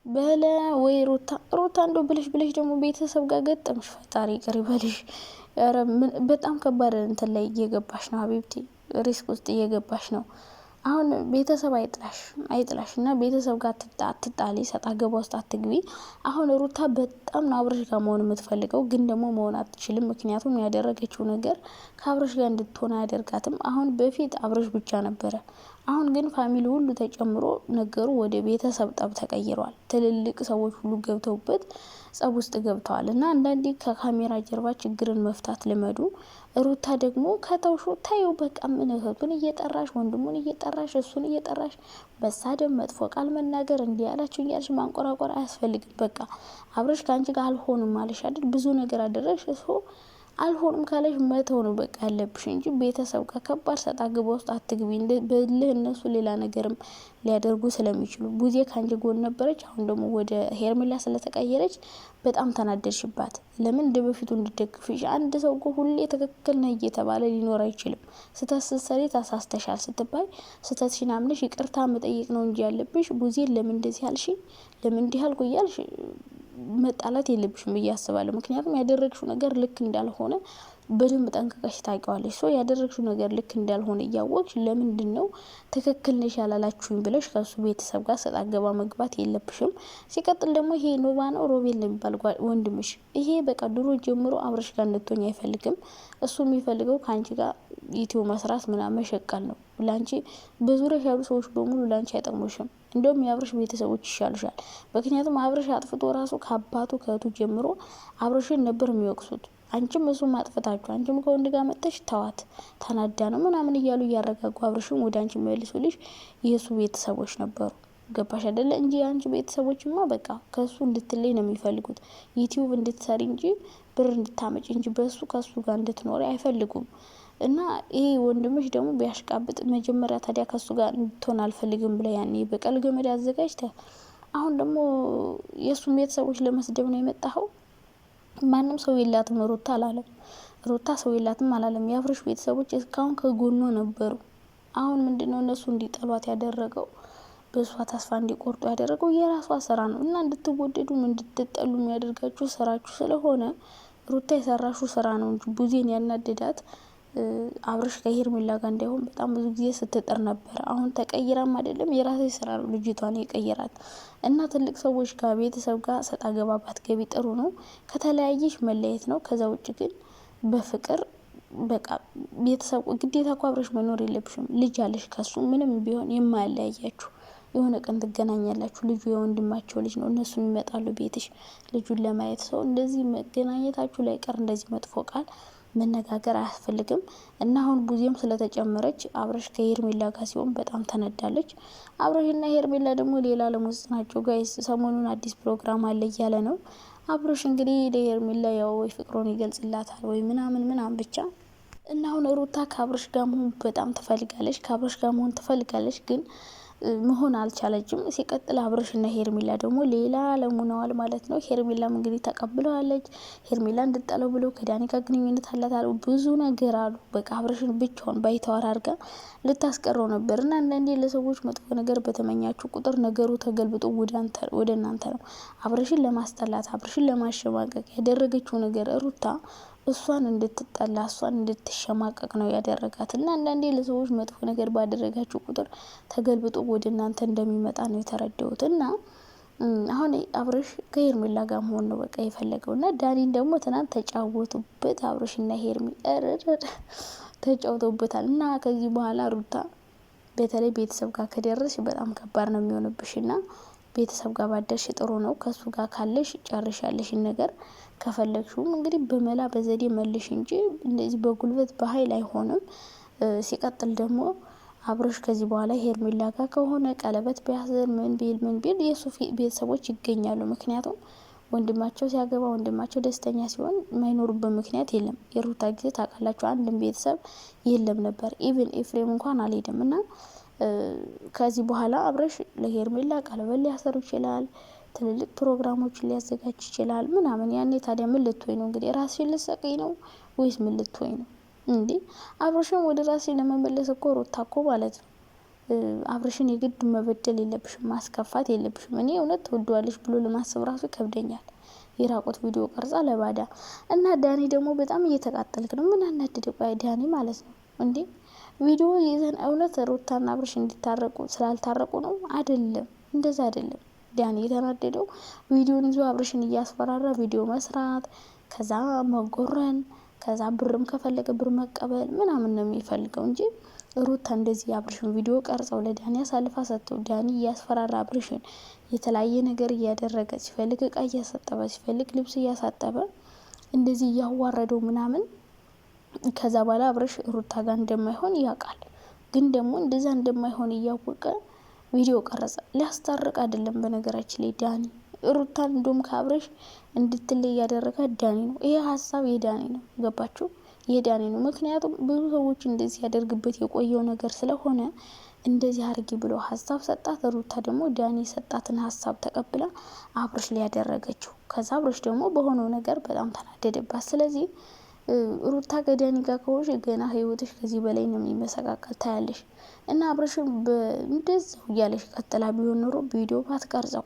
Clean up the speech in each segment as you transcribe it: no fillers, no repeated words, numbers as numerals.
በለ ወይ ሩታ እንደው ብለሽ ደግሞ ቤተሰብ ጋር ገጠምሽ። ፈጣሪ ይቅር ይበልሽ። ኧረ በጣም ከባድ እንትን ላይ እየገባሽ ነው ሀቢብቲ፣ ሪስክ ውስጥ እየገባሽ ነው። አሁን ቤተሰብ አይጥላሽ እና ቤተሰብ ጋር አትጣሊ፣ ሰጣ ገባ ውስጥ አትግቢ። አሁን ሩታ በጣም ነው አብረሽ ጋር መሆን የምትፈልገው፣ ግን ደግሞ መሆን አትችልም። ምክንያቱም ያደረገችው ነገር ከአብረሽ ጋር እንድትሆን አያደርጋትም። አሁን በፊት አብረሽ ብቻ ነበረ። አሁን ግን ፋሚሊ ሁሉ ተጨምሮ ነገሩ ወደ ቤተሰብ ጠብ ተቀይሯል። ትልልቅ ሰዎች ሁሉ ገብተውበት ጸብ ውስጥ ገብተዋል። እና አንዳንዴ ከካሜራ ጀርባ ችግርን መፍታት ልመዱ። ሩታ ደግሞ ከተውሹ ታየው በቃ ምን እህቱን እየጠራሽ ወንድሙን እየጠራሽ እሱን እየጠራሽ በሳደብ መጥፎ ቃል መናገር እንዲህ ያላችሁ እያልሽ ማንቆራቆር አያስፈልግም። በቃ አብረሽ ከአንቺ ጋር አልሆንም ማለሽ አይደል? ብዙ ነገር አደረግሽ እሱ አልሆንም ካለሽ መተው ነው በቃ ያለብሽ እንጂ ቤተሰብ ጋር ከባድ ሰጣ ገባ ውስጥ አትግቢ። በልህ እነሱ ሌላ ነገርም ሊያደርጉ ስለሚችሉ ቡዜ ካንቺ ጎን ነበረች። አሁን ደግሞ ወደ ሄርሜላ ስለተቀየረች በጣም ተናደድሽባት። ለምን እንደ በፊቱ እንድትደግፍሽ። አንድ ሰው እኮ ሁሌ ትክክል ነህ እየተባለ ሊኖር አይችልም። ስህተት ስትሰሪ ተሳስተሻል ስትባይ ስህተትሽን አምነሽ ይቅርታ መጠየቅ ነው እንጂ ያለብሽ ቡዜን ለምን እንደዚህ ያልሽ ለምን እንዲህ አልኩ እያልሽ መጣላት የለብሽም ብዬ አስባለሁ። ምክንያቱም ያደረግሽው ነገር ልክ እንዳልሆነ በደንብ ጠንቅቀሽ ታውቂዋለሽ። ሶ ያደረግሽው ነገር ልክ እንዳልሆነ እያወቅሽ ለምንድን ነው ትክክል ነሽ ያላላችሁኝ ብለሽ ከሱ ቤተሰብ ጋር ሰጣ ገባ መግባት የለብሽም። ሲቀጥል ደግሞ ይሄ ኖባ ነው ሮቤል ነው የሚባል ወንድምሽ፣ ይሄ በቃ ድሮ ጀምሮ አብረሽ ጋር እንድትሆኝ አይፈልግም። እሱ የሚፈልገው ከአንቺ ጋር ዩቲዩብ መስራት ምናምን መሸቀል ነው። ላንቺ በዙሪያሽ ያሉ ሰዎች በሙሉ ላንቺ አይጠቅሙሽም። እንደውም የአብረሽ ቤተሰቦች ይሻሉሻል። ምክንያቱም አብረሽ አጥፍቶ ራሱ ከአባቱ ከእህቱ ጀምሮ አብረሽን ነበር የሚወቅሱት። አንቺም እሱም አጥፍታችሁ አንቺም ከወንድ ጋር መጥተሽ ተዋት ተናዳ ነው ምናምን እያሉ እያረጋጉ አብረሽም ወደ አንቺ መልሱልሽ የእሱ ቤተሰቦች ነበሩ። ገባሽ አይደለ? እንጂ አንቺ ቤተሰቦችማ በቃ ከሱ እንድትለይ ነው የሚፈልጉት። ዩቲዩብ እንድትሰሪ እንጂ ብር እንድታመጭ እንጂ በሱ ከሱ ጋር እንድትኖሪ አይፈልጉም። እና ይሄ ወንድምሽ ደግሞ ቢያሽቃብጥ መጀመሪያ ታዲያ ከሱ ጋር እንድትሆን አልፈልግም ብለ ያኔ በቀል ገመድ አዘጋጅተ አሁን ደግሞ የእሱን ቤተሰቦች ለመስደብ ነው የመጣኸው። ማንም ሰው የላትም ሩታ አላለም። ሩታ ሰው የላትም አላለም። የአብረሽ ቤተሰቦች እስካሁን ከጎኗ ነበሩ። አሁን ምንድነው እነሱ እንዲጠሏት ያደረገው? በሷ ተስፋ እንዲቆርጡ ያደረገው የራሷ ስራ ነው። እና እንድትወደዱም እንድትጠሉ የሚያደርጋችሁ ስራችሁ ስለሆነ ሩታ የሰራሹ ስራ ነው እንጂ ቡዜን ያናደዳት አብረሽ ከሄርሜላ ጋር እንዳይሆን በጣም ብዙ ጊዜ ስትጥር ነበር። አሁን ተቀይራም አይደለም የራሴ ስራ ነው ልጅቷን የቀየራት። እና ትልቅ ሰዎች ጋር ቤተሰብ ጋር ሰጣ ገባባት ገቢ ጥሩ ነው። ከተለያየሽ መለየት ነው። ከዛ ውጭ ግን በፍቅር በቃ ቤተሰብ ግዴታ እኮ አብረሽ መኖር የለብሽም። ልጅ አለሽ ከሱ ምንም ቢሆን የማያለያያችሁ የሆነ ቀን ትገናኛላችሁ። ልጁ የወንድማቸው ልጅ ነው። እነሱ ይመጣሉ ቤትሽ ልጁን ለማየት። ሰው እንደዚህ መገናኘታችሁ ላይ ቀር እንደዚህ መጥፎ ቃል መነጋገር አያስፈልግም። እና አሁን ቡዜም ስለተጨመረች አብረሽ ከሄርሜላ ጋር ሲሆን በጣም ተነዳለች። አብረሽ እና ሄርሜላ ደግሞ ሌላ ዓለም ውስጥ ናቸው ጋይስ። ሰሞኑን አዲስ ፕሮግራም አለ እያለ ነው አብረሽ። እንግዲህ ለሄርሜላ ያው ወይ ፍቅሩን ይገልጽላታል ወይ ምናምን ብቻ። እና አሁን ሩታ ከአብረሽ ጋር መሆን በጣም ትፈልጋለች፣ ከአብረሽ ጋር መሆን ትፈልጋለች ግን መሆን አልቻለችም። ሲቀጥል አብረሽና ሄርሜላ ደግሞ ሌላ ለሙናዋል ማለት ነው። ሄርሜላም እንግዲህ ተቀብለዋለች። ሄርሜላ እንድጠለው ብሎ ከዳኒ ጋር ግንኙነት አላት አሉ፣ ብዙ ነገር አሉ። በቃ አብረሽን ብቻውን ባይተዋር አድርጋ ልታስቀረው ነበር። እና አንዳንዴ ለሰዎች መጥፎ ነገር በተመኛችሁ ቁጥር ነገሩ ተገልብጦ ወደ እናንተ ነው። አብረሽን ለማስጠላት አብረሽን ለማሸማቀቅ ያደረገችው ነገር ሩታ እሷን እንድትጠላ እሷን እንድትሸማቀቅ ነው ያደረጋት። እና አንዳንዴ ለሰዎች መጥፎ ነገር ባደረጋችሁ ቁጥር ተገልብጦ ወደ እናንተ እንደሚመጣ ነው የተረዳሁት። እና አሁን አብረሽ ከሄርሜላ ጋር መሆን ነው በቃ የፈለገው። እና ዳኒን ደግሞ ትናንት ተጫወቱበት። አብረሽና ሄርሜ ተጫውተውበታል። እና ከዚህ በኋላ ሩታ በተለይ ቤተሰብ ጋር ከደረስሽ በጣም ከባድ ነው የሚሆንብሽ። እና ቤተሰብ ጋር ባደርሽ ጥሩ ነው። ከሱ ጋር ካለሽ ጨርሻለሽን ነገር ከፈለግሽውም እንግዲህ በመላ በዘዴ መልሽ እንጂ እንደዚህ በጉልበት በኃይል አይሆንም። ሲቀጥል ደግሞ አብረሽ ከዚህ በኋላ ሄርሜላ ጋር ከሆነ ቀለበት ቢያስር ምን ቢል የሱ ቤተሰቦች ይገኛሉ። ምክንያቱም ወንድማቸው ሲያገባ ወንድማቸው ደስተኛ ሲሆን የማይኖሩበት ምክንያት የለም። የሩታ ጊዜ ታውቃላችሁ አንድም ቤተሰብ የለም ነበር። ኢቭን ኤፍሬም እንኳን አልሄድም። እና ከዚህ በኋላ አብረሽ ለሄርሜላ ቀለበት ሊያሰሩ ይችላል። ትልልቅ ፕሮግራሞችን ሊያዘጋጅ ይችላል ምናምን። ያኔ ታዲያ ምን ልትሆይ ነው እንግዲህ? ራስሽን ልትሰቅይ ነው ወይስ ምን ልትሆይ ነው እንዴ? አብረሽን ወደ ራስሽ ለመመለስ እኮ ሩታ እኮ ማለት ነው አብርሽን የግድ መበደል የለብሽም፣ ማስከፋት የለብሽም። እኔ እውነት ትወደዋለሽ ብሎ ለማሰብ ራሱ ይከብደኛል። የራቆት ቪዲዮ ቀርጻ ለባዳ እና ዳኒ ደግሞ በጣም እየተቃጠልክ ነው። ምን አናደደ? ቆይ ዳኒ ማለት ነው እንዴ ቪዲዮ ይዘን እውነት ሩታና አብርሽ እንዲታረቁ ስላልታረቁ ነው አይደለም፣ እንደዛ አይደለም። ዳኒ የተናደደው ቪዲዮን ይዞ አብርሽን እያስፈራራ ቪዲዮ መስራት፣ ከዛ መጎረን፣ ከዛ ብርም ከፈለገ ብር መቀበል ምናምን ነው የሚፈልገው እንጂ ሩታ እንደዚህ አብርሽን ቪዲዮ ቀርጸው ለዳኒ አሳልፋ ሰጥተው ዳኒ እያስፈራራ አብርሽን የተለያየ ነገር እያደረገ ሲፈልግ እቃ እያሳጠበ ሲፈልግ ልብስ እያሳጠበ እንደዚህ እያዋረደው ምናምን ከዛ በኋላ አብርሽ ሩታ ጋር እንደማይሆን ያውቃል። ግን ደግሞ እንደዛ እንደማይሆን እያወቀ ቪዲዮ ቀረጸ። ሊያስታርቅ አይደለም በነገራችን ላይ ዳኒ ሩታን እንደውም ከአብርሽ እንድትለይ ያደረገ ዳኒ ነው። ይሄ ሀሳብ የዳኒ ነው። ገባችሁ? የዳኒ ነው። ምክንያቱም ብዙ ሰዎች እንደዚህ ያደርግበት የቆየው ነገር ስለሆነ እንደዚህ አርጊ ብሎ ሀሳብ ሰጣት። ሩታ ደግሞ ዳኒ ሰጣትን ሀሳብ ተቀብላ አብርሽ ላይ ያደረገችው። ከዛ አብርሽ ደግሞ በሆነው ነገር በጣም ተናደደባት። ስለዚህ ሩታ ከዳኒ ጋር ከሆንሽ ገና ህይወትሽ ከዚህ በላይ ነው የሚመሰቃቀል ታያለሽ። እና አብርሽን እንደዛው እያለሽ ቀጥላ ቢሆን ኖሮ ቪዲዮ ባትቀርጸው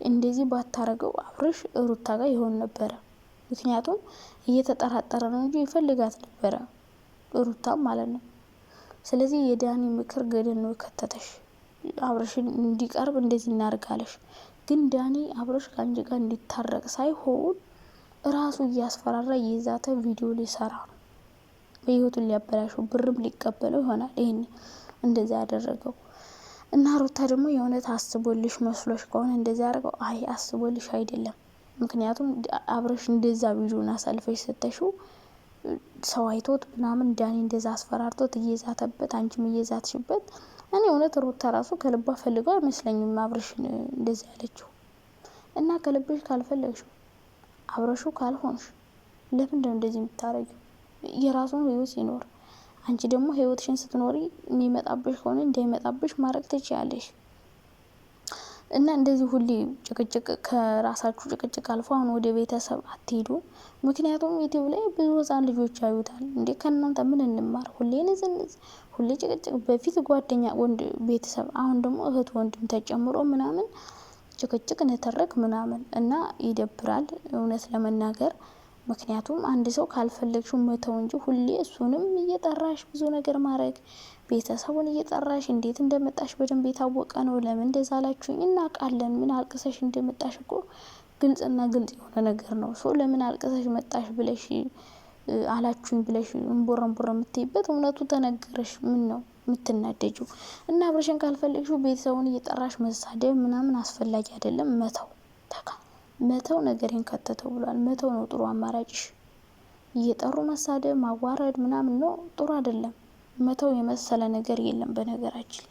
እንደዚህ ባታረገው አብርሽ ሩታ ጋር ይሆን ነበረ። ምክንያቱም እየተጠራጠረ ነው እንጂ ይፈልጋት ነበረ ሩታም ማለት ነው። ስለዚህ የዳኒ ምክር ገደል ነው ከተተሽ። አብርሽን እንዲቀርብ እንደዚህ እናርጋለሽ። ግን ዳኒ አብርሽ ከአንቺ ጋር እንዲታረቅ ሳይሆን ራሱ እያስፈራራ እየዛተ ቪዲዮ ሊሰራ ነው። በህይወቱን ሊያበላሸው ብርም ሊቀበለው ይሆናል። ይሄን እንደዛ ያደረገው እና ሩታ ደግሞ የእውነት አስቦልሽ መስሎሽ ከሆነ እንደዛ ያደርገው አይ አስቦልሽ አይደለም። ምክንያቱም አብርሽ እንደዛ ቪዲዮን አሳልፈሽ ሰተሽው ሰው አይቶት ምናምን ዳኒ እንደዛ አስፈራርቶት እየዛተበት አንቺም እየዛትሽበት እኔ እውነት ሩታ ራሱ ከልባ ፈልገው አይመስለኝም አብርሽን እንደዛ ያለችው። እና ከልብሽ ካልፈለግሽው አብረሹ ካልሆንሽ ለምንድነው እንደዚህ የምታረጊው? የራሱን ህይወት ሲኖር አንቺ ደግሞ ህይወትሽን ስትኖሪ የሚመጣብሽ ከሆነ እንዳይመጣብሽ ማድረግ ትችያለሽ። እና እንደዚህ ሁሌ ጭቅጭቅ ከራሳችሁ ጭቅጭቅ አልፎ አሁን ወደ ቤተሰብ አትሄዱ። ምክንያቱም ዩቲዩብ ላይ ብዙ ህፃን ልጆች ያዩታል። እንዴ ከእናንተ ምን እንማር? ሁሌ ንዝንዝ፣ ሁሌ ጭቅጭቅ። በፊት ጓደኛ ወንድ ቤተሰብ፣ አሁን ደግሞ እህት ወንድም ተጨምሮ ምናምን ጭቅጭቅ ንትርክ ምናምን እና ይደብራል እውነት ለመናገር። ምክንያቱም አንድ ሰው ካልፈለግሽው መተው እንጂ ሁሌ እሱንም እየጠራሽ ብዙ ነገር ማድረግ ቤተሰቡን እየጠራሽ እንዴት እንደመጣሽ በደንብ የታወቀ ነው። ለምን እንደዛ አላችሁኝ እናውቃለን። ምን አልቅሰሽ እንደመጣሽ እኮ ግልጽና ግልጽ የሆነ ነገር ነው። ሶ ለምን አልቅሰሽ መጣሽ ብለሽ አላችሁኝ ብለሽ እንቦረንቦረ የምትይበት እውነቱ ተነገረሽ ምን ነው የምትናደጁ? እና አብርሽን ካልፈለግሽው ቤተሰቡን እየጠራሽ መሳደብ ምናምን አስፈላጊ አይደለም። መተው ነገሬን ከተተው ብሏል። መተው ነው ጥሩ አማራጭሽ። እየጠሩ መሳደብ ማዋረድ ምናምን ነው ጥሩ አይደለም። መተው የመሰለ ነገር የለም በነገራችን።